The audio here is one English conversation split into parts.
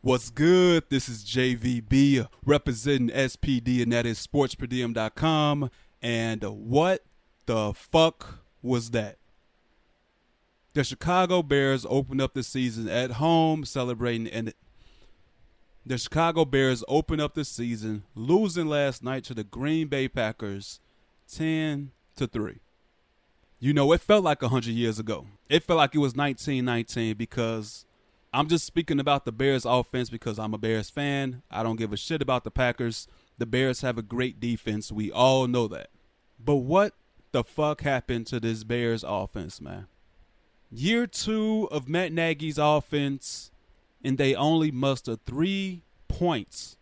What's good? This is JVB representing SPD, and that is sportsperdium.com. And what the fuck was that? The Chicago Bears opened up the season at home celebrating, and the Chicago Bears opened up the season losing last night to the Green Bay Packers 10-3. You know, it felt like 100 years ago. It felt like it was 1919 because I'm just speaking about the Bears offense because I'm a Bears fan. I don't give a shit about the Packers. The Bears have a great defense. We all know that. But what the fuck happened to this Bears offense, man? Year 2 of Matt Nagy's offense, and they only mustered 3 points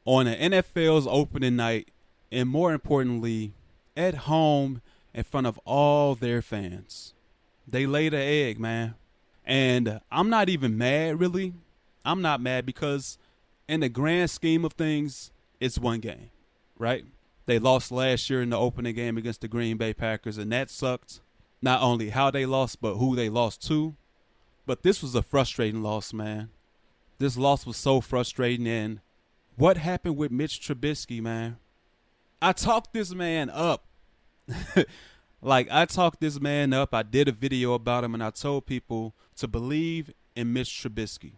on the NFL's opening night, and more importantly, at home in front of all their fans. They laid an egg, man. And I'm not even mad, really. I'm not mad because in the grand scheme of things, it's one game, right? They lost last year in the opening game against the Green Bay Packers, and that sucked. Not only how they lost, but who they lost to. But this was a frustrating loss, man. This loss was so frustrating. And what happened with Mitch Trubisky, man? I talked this man up. I talked this man up. I did a video about him, and I told people to believe in Mitch Trubisky.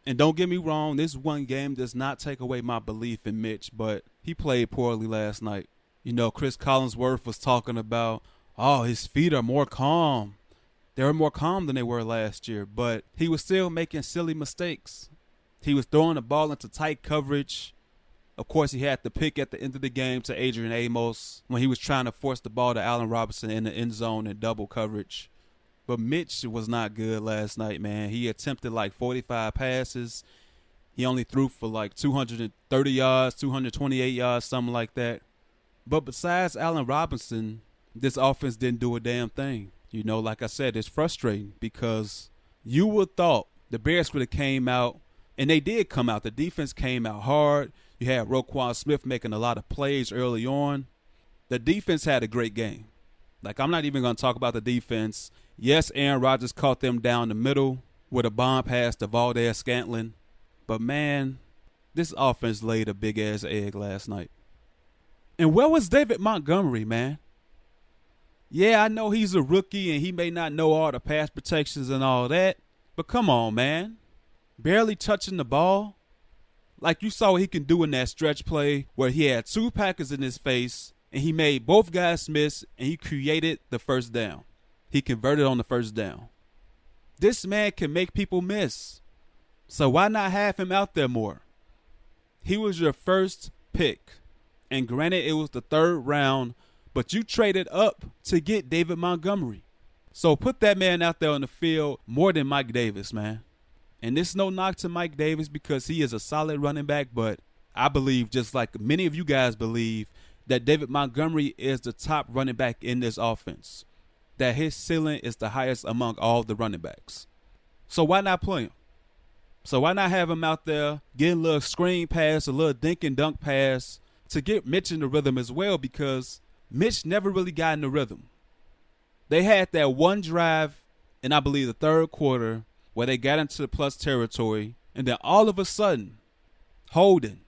And don't get me wrong, this one game does not take away my belief in Mitch, but he played poorly last night. You know, Chris Collinsworth was talking about, his feet are more calm. They're more calm than they were last year, but he was still making silly mistakes. He was throwing the ball into tight coverage. Of course, he had the pick at the end of the game to Adrian Amos when he was trying to force the ball to Allen Robinson in the end zone in double coverage. But Mitch was not good last night, man. He attempted like 45 passes. He only threw for like 230 yards, 228 yards, something like that. But besides Allen Robinson, this offense didn't do a damn thing. You know, like I said, it's frustrating because you would thought the Bears would have came out, and they did come out. The defense came out hard. You had Roquan Smith making a lot of plays early on. The defense had a great game. I'm not even going to talk about the defense. Yes, Aaron Rodgers caught them down the middle with a bomb pass to Valdez-Scantling. But, man, this offense laid a big-ass egg last night. And where was David Montgomery, man? Yeah, I know he's a rookie and he may not know all the pass protections and all that. But come on, man. Barely touching the ball. Like you saw what he can do in that stretch play where he had 2 Packers in his face and he made both guys miss and he created the first down. He converted on the first down. This man can make people miss. So why not have him out there more? He was your first pick. And granted, it was the 3rd round, but you traded up to get David Montgomery. So put that man out there on the field more than Mike Davis, man. And this is no knock to Mike Davis because he is a solid running back, but I believe, just like many of you guys believe, that David Montgomery is the top running back in this offense, that his ceiling is the highest among all the running backs. So why not play him? So why not have him out there getting a little screen pass, a little dink and dunk pass to get Mitch in the rhythm as well, because Mitch never really got in the rhythm. They had that one drive in, I believe, the 3rd quarter where they got into the plus territory, and then all of a sudden, holding.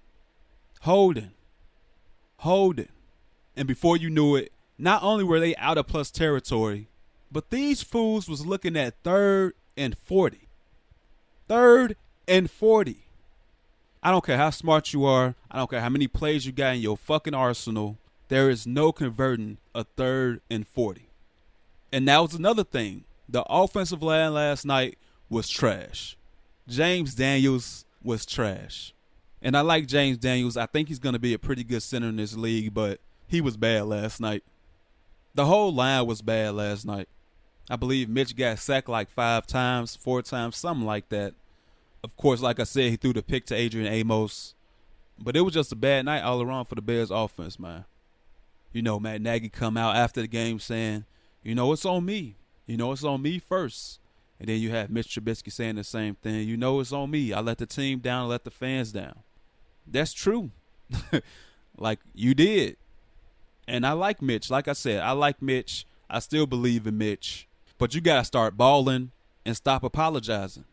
And before you knew it, not only were they out of plus territory, but these fools was looking at 3rd and 40. 3rd and 40. I don't care how smart you are. I don't care how many plays you got in your fucking arsenal. There is no converting a 3rd and 40. And that was another thing. The offensive line last night was trash. James Daniels was trash. And I like James Daniels. I think he's going to be a pretty good center in this league, but he was bad last night. The whole line was bad last night. I believe Mitch got sacked like 5 times, 4 times, something like that. Of course, like I said, he threw the pick to Adrian Amos. But it was just a bad night all around for the Bears offense, man. You know, Matt Nagy come out after the game saying, it's on me. It's on me first. And then you have Mitch Trubisky saying the same thing. It's on me. I let the team down, I let the fans down. That's true. Like, you did. And I like Mitch. Like I said, I like Mitch. I still believe in Mitch. But you got to start balling and stop apologizing.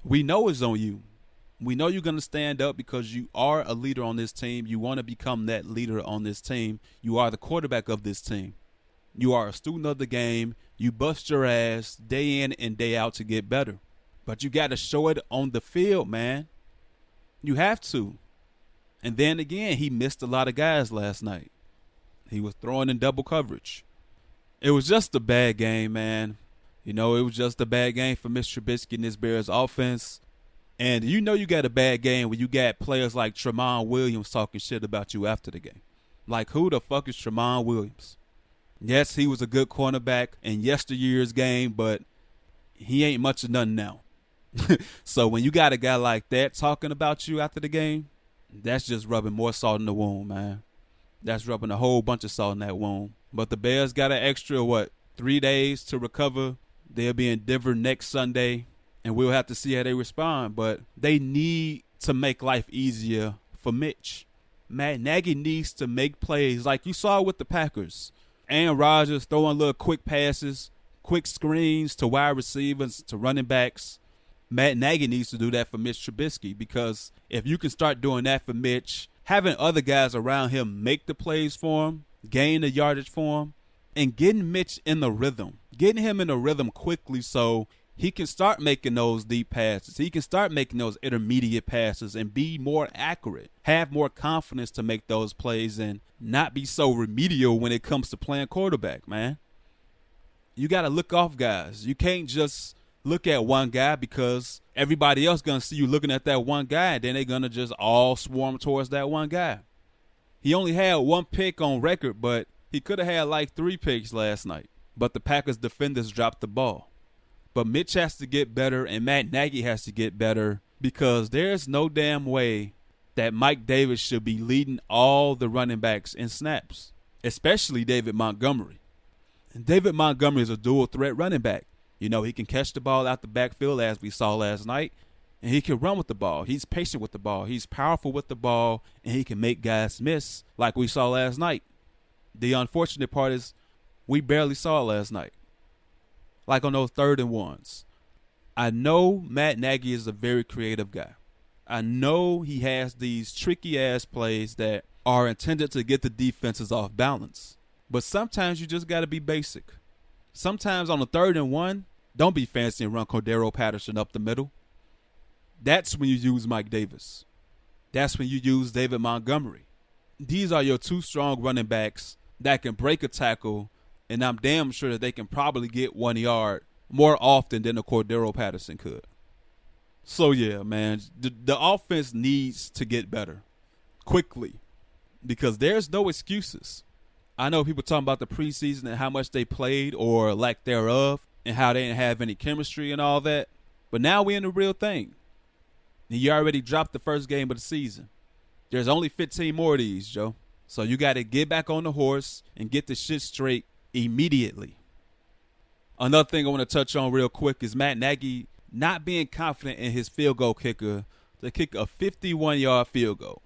We know it's on you. We know you're going to stand up because you are a leader on this team. You want to become that leader on this team. You are the quarterback of this team. You are a student of the game. You bust your ass day in and day out to get better. But you got to show it on the field, man. You have to. And then again, he missed a lot of guys last night. He was throwing in double coverage. It was just a bad game, man. It was just a bad game for Mr. Trubisky and this Bears offense. And you got a bad game when you got players like Tramon Williams talking shit about you after the game. Like, who the fuck is Tramon Williams? Yes, he was a good cornerback in yesteryear's game, but he ain't much of nothing now. So when you got a guy like that talking about you after the game, that's just rubbing more salt in the wound, man. That's rubbing a whole bunch of salt in that wound. But the Bears got an extra, 3 days to recover. They'll be in Denver next Sunday, and we'll have to see how they respond. But they need to make life easier for Mitch. Matt Nagy needs to make plays like you saw with the Packers. Aaron Rodgers throwing little quick passes, quick screens to wide receivers, to running backs. Matt Nagy needs to do that for Mitch Trubisky, because if you can start doing that for Mitch, having other guys around him make the plays for him, gain the yardage for him, and getting Mitch in the rhythm, getting him in the rhythm quickly so he can start making those deep passes. He can start making those intermediate passes and be more accurate, have more confidence to make those plays and not be so remedial when it comes to playing quarterback, man. You got to look off guys. You can't just look at one guy, because everybody else going to see you looking at that one guy, and then they're going to just all swarm towards that one guy. He only had 1 pick on record, but he could have had like 3 picks last night. But the Packers defenders dropped the ball. But Mitch has to get better, and Matt Nagy has to get better, because there's no damn way that Mike Davis should be leading all the running backs in snaps, especially David Montgomery. And David Montgomery is a dual threat running back. He can catch the ball out the backfield, as we saw last night, and he can run with the ball. He's patient with the ball. He's powerful with the ball, and he can make guys miss like we saw last night. The unfortunate part is we barely saw it last night, like on those 3rd and 1s. I know Matt Nagy is a very creative guy. I know he has these tricky-ass plays that are intended to get the defenses off balance. But sometimes you just got to be basic. Sometimes on the 3rd and 1, don't be fancy and run Cordero Patterson up the middle. That's when you use Mike Davis. That's when you use David Montgomery. These are your 2 strong running backs that can break a tackle, and I'm damn sure that they can probably get 1 yard more often than a Cordero Patterson could. So, yeah, man, the offense needs to get better quickly, because there's no excuses. I know people talking about the preseason and how much they played or lack thereof and how they didn't have any chemistry and all that. But now we're in the real thing. And you already dropped the first game of the season. There's only 15 more of these, Joe. So you got to get back on the horse and get the shit straight immediately. Another thing I want to touch on real quick is Matt Nagy not being confident in his field goal kicker to kick a 51-yard field goal.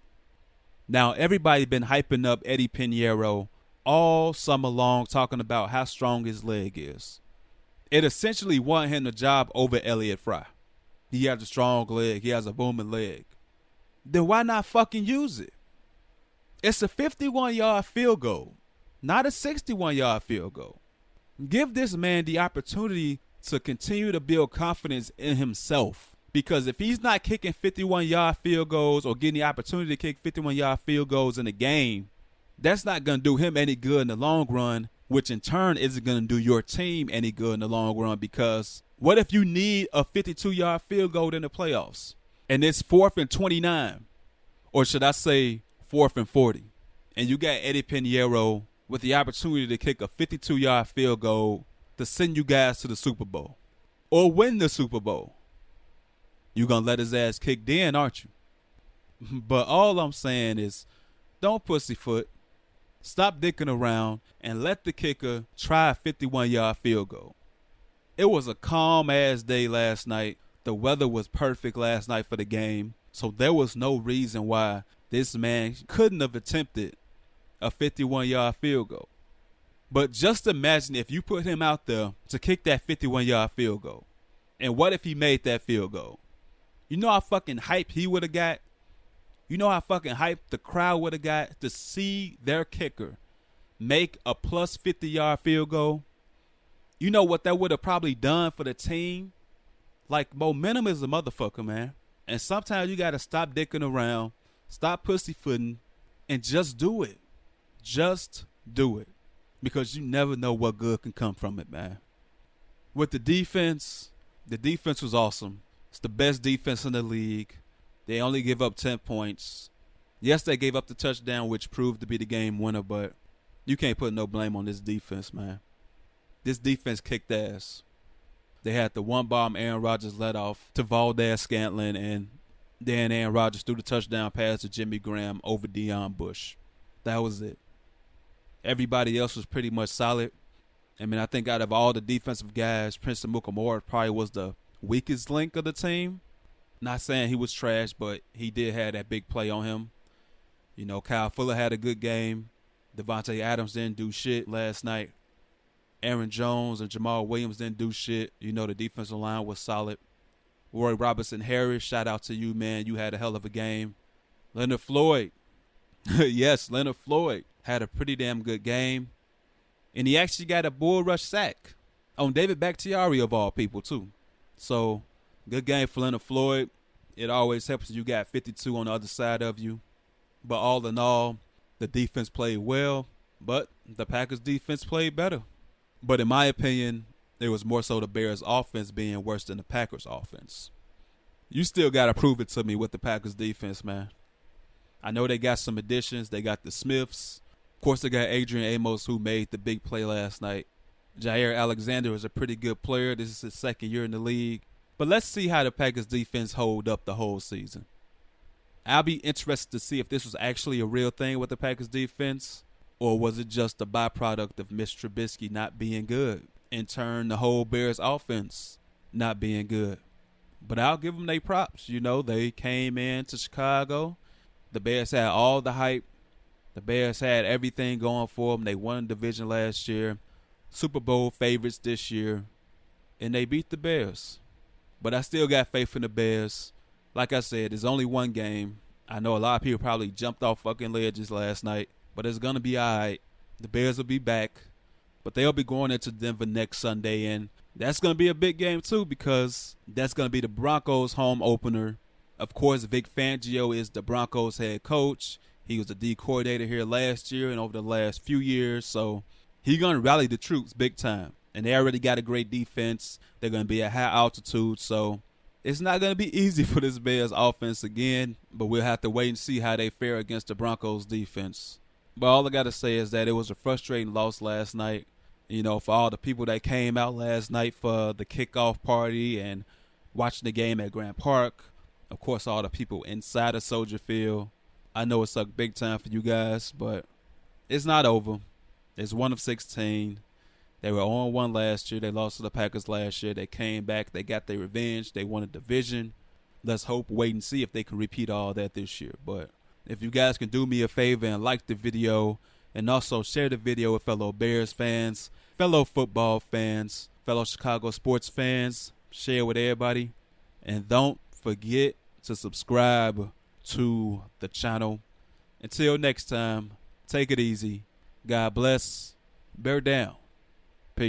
Now, everybody been hyping up Eddie Pinheiro all summer long, talking about how strong his leg is. It essentially won him the job over Elliott Fry. He has a strong leg. He has a booming leg. Then why not fucking use it? It's a 51-yard field goal, not a 61-yard field goal. Give this man the opportunity to continue to build confidence in himself. Because if he's not kicking 51-yard field goals or getting the opportunity to kick 51-yard field goals in a game, that's not going to do him any good in the long run, which in turn isn't going to do your team any good in the long run. Because what if you need a 52-yard field goal in the playoffs and it's 4th and 29, or should I say 4th and 40, and you got Eddie Pinheiro with the opportunity to kick a 52-yard field goal to send you guys to the Super Bowl or win the Super Bowl? You're going to let his ass kick then, aren't you? But all I'm saying is don't pussyfoot. Stop dicking around and let the kicker try a 51-yard field goal. It was a calm-ass day last night. The weather was perfect last night for the game, so there was no reason why this man couldn't have attempted a 51-yard field goal. But just imagine if you put him out there to kick that 51-yard field goal. And what if he made that field goal? You know how fucking hype he would have got? You know how fucking hype the crowd would have got to see their kicker make a plus 50-yard field goal? You know what that would have probably done for the team? Like, momentum is a motherfucker, man. And sometimes you got to stop dicking around, stop pussyfooting, and just do it. Just do it. Because you never know what good can come from it, man. With the defense was awesome. It's the best defense in the league. They only give up 10 points. Yes, they gave up the touchdown, which proved to be the game winner, but you can't put no blame on this defense, man. This defense kicked ass. They had the one bomb Aaron Rodgers let off to Valdes-Scantling, and then Aaron Rodgers threw the touchdown pass to Jimmy Graham over Deion Bush. That was it. Everybody else was pretty much solid. I mean, I think out of all the defensive guys, Prince Amukamara probably was the weakest link of the team. Not saying he was trash, but he did have that big play on him. You know, Kyle Fuller had a good game. Devontae Adams didn't do shit last night. Aaron Jones and Jamal Williams didn't do shit. You know, the defensive line was solid. Roy Robertson-Harris, shout out to you, man. You had a hell of a game. Leonard Floyd. Yes, Leonard Floyd had a pretty damn good game. And he actually got a bull rush sack on David Bakhtiari of all people, too. So, good game for Leonard Floyd. It always helps you got 52 on the other side of you. But all in all, the defense played well, but the Packers defense played better. But in my opinion, it was more so the Bears offense being worse than the Packers offense. You still got to prove it to me with the Packers defense, man. I know they got some additions. They got the Smiths. Of course, they got Adrian Amos, who made the big play last night. Jair Alexander is a pretty good player. This is his second year in the league. But let's see how the Packers defense hold up the whole season. I'll be interested to see if this was actually a real thing with the Packers defense, or was it just a byproduct of Mitch Trubisky not being good, in turn the whole Bears offense not being good. But I'll give them their props. You know, they came into Chicago. The Bears had all the hype. The Bears had everything going for them. They won the division last year, Super Bowl favorites this year, and they beat the Bears. But I still got faith in the Bears. Like I said, there's only one game. I know a lot of people probably jumped off fucking ledges last night, but it's going to be all right. The Bears will be back, but they'll be going into Denver next Sunday, and that's going to be a big game too because that's going to be the Broncos' home opener. Of course, Vic Fangio is the Broncos' head coach. He was the D coordinator here last year and over the last few years, so he's going to rally the troops big time. And they already got a great defense. They're going to be at high altitude, so it's not going to be easy for this Bears offense again, but we'll have to wait and see how they fare against the Broncos defense. But all I got to say is that it was a frustrating loss last night. You know, for all the people that came out last night for the kickoff party and watching the game at Grant Park. Of course, all the people inside of Soldier Field. I know it sucked big time for you guys, but it's not over. It's 1 of 16. They were 0-1 last year. They lost to the Packers last year. They came back. They got their revenge. They won a division. Let's hope, wait, and see if they can repeat all that this year. But if you guys can do me a favor and like the video and also share the video with fellow Bears fans, fellow football fans, fellow Chicago sports fans, share with everybody. And don't forget to subscribe to the channel. Until next time, take it easy. God bless. Bear down.